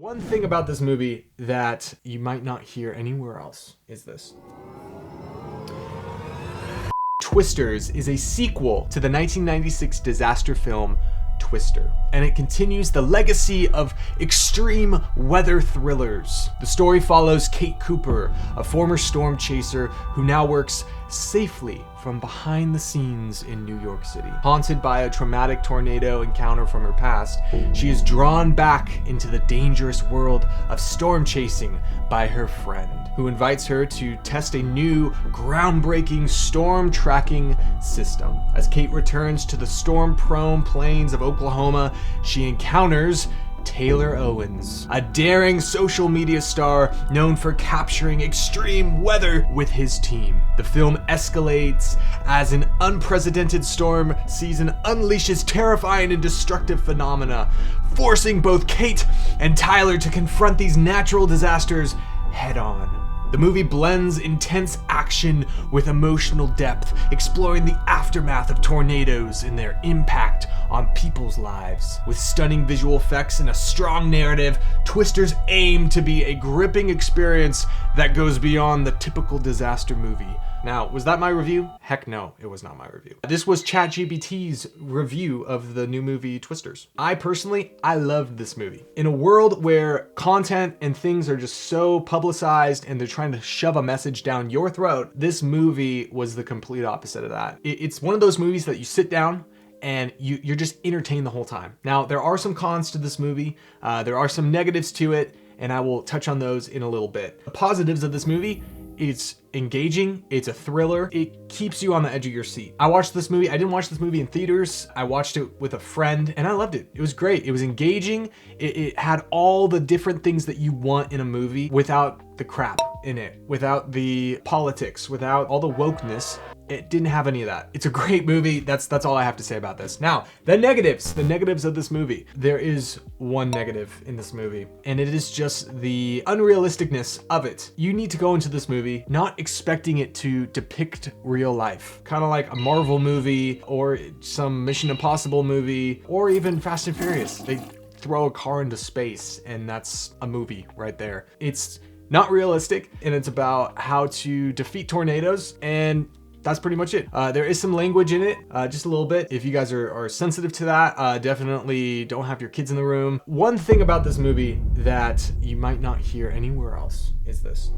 One thing about this movie that you might not hear anywhere else is this. Twisters is a sequel to the 1996 disaster film Twister, and it continues the legacy of extreme weather thrillers. The story follows Kate Cooper, a former storm chaser who now works safely from behind the scenes in New York City. Haunted by a traumatic tornado encounter from her past, she is drawn back into the dangerous world of storm chasing by her friend, who invites her to test a new, groundbreaking storm tracking system. As Kate returns to the storm-prone plains of Oklahoma, she encounters Taylor Owens, a daring social media star known for capturing extreme weather with his team. The film escalates as an unprecedented storm season unleashes terrifying and destructive phenomena, forcing both Kate and Tyler to confront these natural disasters head on. The movie blends intense action with emotional depth, exploring the aftermath of tornadoes and their impact on people's lives. With stunning visual effects and a strong narrative, Twisters aim to be a gripping experience that goes beyond the typical disaster movie. Now, was that my review? Heck no, it was not my review. This was ChatGPT's review of the new movie Twisters. I loved this movie. In a world where content and things are just so publicized and they're trying to shove a message down your throat, this movie was the complete opposite of that. It's one of those movies that you sit down and you're just entertained the whole time. Now, there are some cons to this movie. There are some negatives to it, and I will touch on those in a little bit. The positives of this movie: it's engaging, it's a thriller, it keeps you on the edge of your seat. I watched this movie, I didn't watch this movie in theaters, I watched it with a friend, and I loved it. It was great, it was engaging, it had all the different things that you want in a movie without the crap in it, without the politics, without all the wokeness. It didn't have any of that. It's a great movie. That's all I have to say about this. Now, the negatives of this movie. There is one negative in this movie, and it is just the unrealisticness of it. You need to go into this movie not expecting it to depict real life. Kind of like a Marvel movie or some Mission Impossible movie or even Fast and Furious. They throw a car into space and that's a movie right there. It's not realistic, and it's about how to defeat tornadoes, and that's pretty much it. There is some language in it, just a little bit. If you guys are sensitive to that, definitely don't have your kids in the room. One thing about this movie that you might not hear anywhere else is this.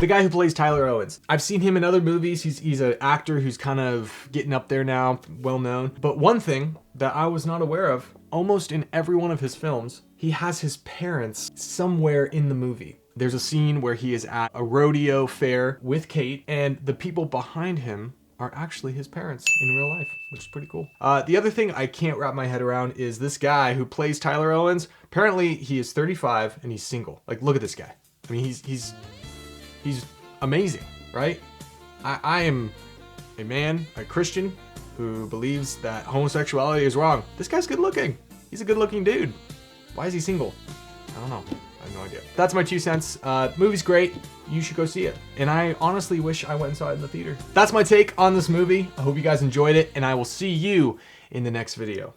The guy who plays Tyler Owens. I've seen him in other movies. He's an actor who's kind of getting up there now, well known. But one thing that I was not aware of, almost in every one of his films, he has his parents somewhere in the movie. There's a scene where he is at a rodeo fair with Kate, and the people behind him are actually his parents in real life, which is pretty cool. The other thing I can't wrap my head around is this guy who plays Tyler Owens. Apparently he is 35 and he's single. Like, look at this guy. I mean, he's amazing, right? I am a man, a Christian, who believes that homosexuality is wrong. This guy's good looking. He's a good looking dude. Why is he single? I don't know. I have no idea. That's my 2 cents. Movie's great. You should go see it. And I honestly wish I went and saw it in the theater. That's my take on this movie. I hope you guys enjoyed it, and I will see you in the next video.